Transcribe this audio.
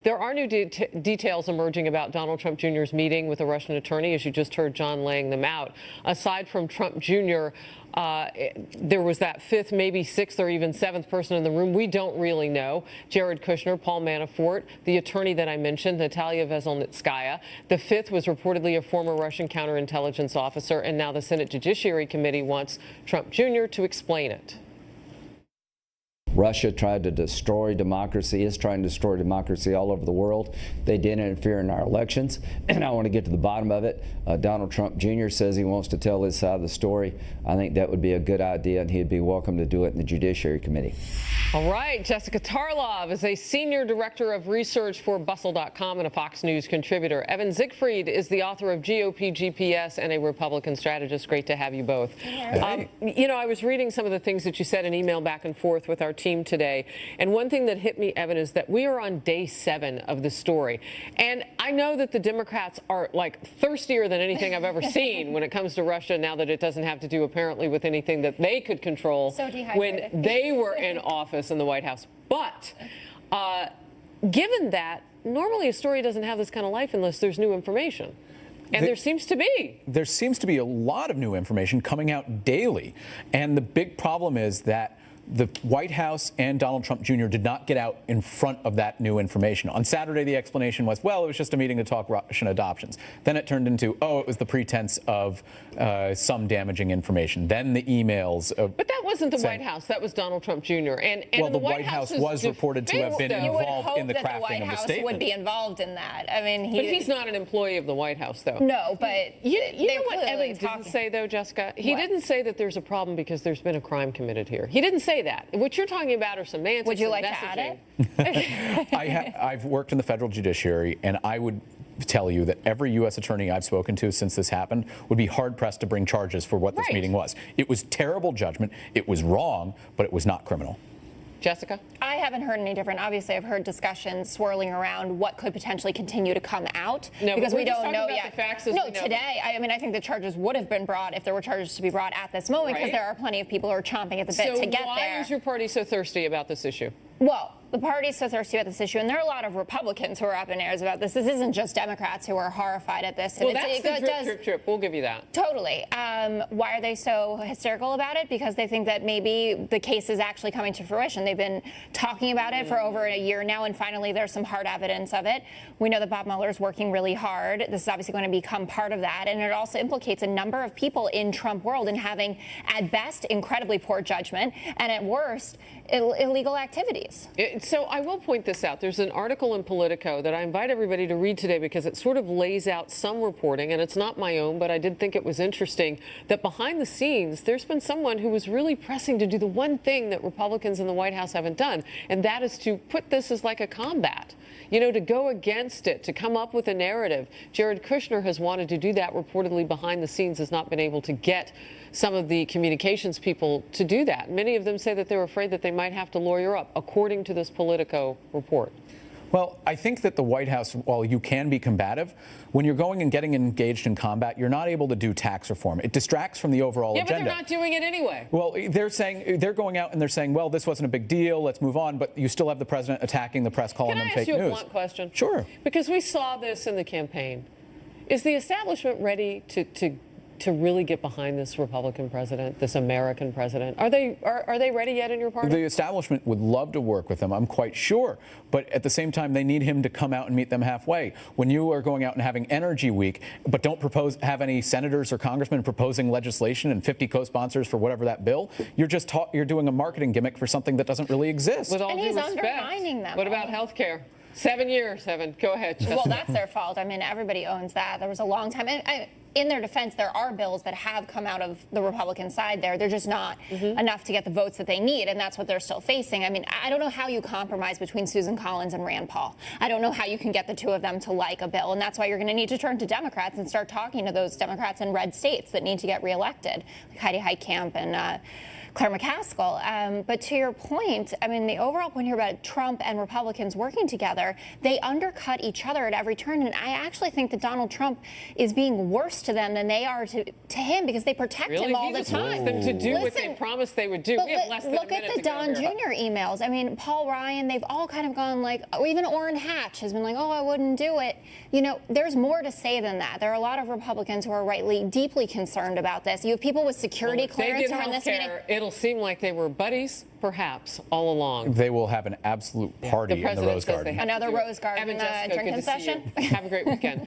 There are new details emerging about Donald Trump Jr.'s meeting with a Russian attorney, as you just heard John laying them out. Aside from Trump Jr., there was that fifth, maybe sixth or even seventh person in the room. We don't really know. Jared Kushner, Paul Manafort, the attorney that I mentioned, Natalia Veselnitskaya. The fifth was reportedly a former Russian counterintelligence officer, and now the Senate Judiciary Committee wants Trump Jr. to explain it. Russia tried to destroy democracy, is trying to destroy democracy all over the world. They did interfere in our elections, and I want to get to the bottom of it. Donald Trump Jr. says he wants to tell his side of the story. I think that would be a good idea, and he'd be welcome to do it in the Judiciary Committee. All right, Jessica Tarlov is a senior director of research for Bustle.com and a Fox News contributor. Evan Siegfried is the author of GOP GPS and a Republican strategist. Great to have you both. You know, I was reading some of the things that you said in email back and forth with our team today, and one thing that hit me, Evan, is that we are on day 7 of the story, and I know that the Democrats are like thirstier than anything I've ever seen when it comes to Russia, now that it doesn't have to do apparently with anything that they could control when they were in office in the White House. But given that, normally a story doesn't have this kind of life unless there's new information. And there seems to be. There seems to be a lot of new information coming out daily. And the big problem is that the White House and Donald Trump Jr. did not get out in front of that new information. On Saturday, the explanation was, well, it was just a meeting to talk Russian adoptions. Then it turned into, oh, it was the pretense of some damaging information. Then the emails. But that wasn't the White House. That was Donald Trump Jr. And well, the White House was reported to have been involved in the crafting of the statement. You would hope that the White House would be involved in that. I mean, but he's not an employee of the White House, though. No, but you know what Evan didn't say, though, Jessica? He didn't say that there's a problem because there's been a crime committed here. He didn't say that. What you're talking about are semantics. Would you like messaging. to add it? I've worked in the federal judiciary, and I would tell you that every U.S. attorney I've spoken to since this happened would be hard-pressed to bring charges for what this meeting was. It was terrible judgment. It was wrong, but it was not criminal. Jessica? I haven't heard any different. Obviously, I've heard discussions swirling around what could potentially continue to come out. No, because we don't know yet. No, today, I mean, I think the charges would have been brought if there were charges to be brought at this moment, because there are plenty of people who are chomping at the bit to get there. So why is your party so thirsty about this issue? Well, the party's so thirsty about this issue, and there are a lot of Republicans who are up in airs about this. This isn't just Democrats who are horrified at this. Well, that's the drip. We'll give you that. Totally. Why are they so hysterical about it? Because they think that maybe the case is actually coming to fruition. They've been talking about it for over a year now, and finally there's some hard evidence of it. We know that Bob Mueller is working really hard. This is obviously going to become part of that, and it also implicates a number of people in Trump world in having, at best, incredibly poor judgment, and at worst, illegal activities. So I will point this out. There's an article in Politico that I invite everybody to read today because it sort of lays out some reporting, and it's not my own, but I did think it was interesting that behind the scenes, there's been someone who was really pressing to do the one thing that Republicans in the White House haven't done, and that is to put this as like a combat. You know, to go against it, to come up with a narrative. Jared Kushner has wanted to do that, reportedly behind the scenes, has not been able to get some of the communications people to do that. Many of them say that they're afraid that they might have to lawyer up, according to this Politico report. Well, I think that the White House, while you can be combative, when you're going and getting engaged in combat, you're not able to do tax reform. It distracts from the overall agenda. Yeah, but they're not doing it anyway. Well, they're going out and they're saying, well, this wasn't a big deal, let's move on, but you still have the president attacking the press, calling them fake news. Can I ask you a blunt question? Sure. Because we saw this in the campaign. Is the establishment ready to really get behind this Republican president, this American president? Are they ready yet in your party? The establishment would love to work with him, I'm quite sure. But at the same time, they need him to come out and meet them halfway. When you are going out and having Energy Week, but don't have any senators or congressmen proposing legislation and 50 co-sponsors for whatever that bill, you're doing a marketing gimmick for something that doesn't really exist. With all and due he's respect, undermining them. What about health care? 7 years, Evan. Go ahead, Justin. Well, that's their fault. I mean, everybody owns that. There was a long time. And in their defense, there are bills that have come out of the Republican side there. They're just not enough to get the votes that they need, and that's what they're still facing. I mean, I don't know how you compromise between Susan Collins and Rand Paul. I don't know how you can get the two of them to like a bill, and that's why you're going to need to turn to Democrats and start talking to those Democrats in red states that need to get reelected, like Heidi Heitkamp and Claire McCaskill. But to your point, I mean, the overall point here about Trump and Republicans working together, they undercut each other at every turn. And I actually think that Donald Trump is being worse to them than they are to him, because they protect him all the time. Them to do what they promised they would do. But We have less than look a at minute the to go Don here. Jr. emails. I mean, Paul Ryan, they've all kind of gone like, oh, even Orrin Hatch has been like, oh, I wouldn't do it. You know, there's more to say than that. There are a lot of Republicans who are rightly deeply concerned about this. You have people with security If they clearance get who are in this meeting. healthcare, it'll seem like they were buddies, perhaps, all along. They will have an absolute party in the president Rose says they Garden. have to Another do it. Rose Garden Evan, Jessica, drinking good to see session. you. Have a great weekend.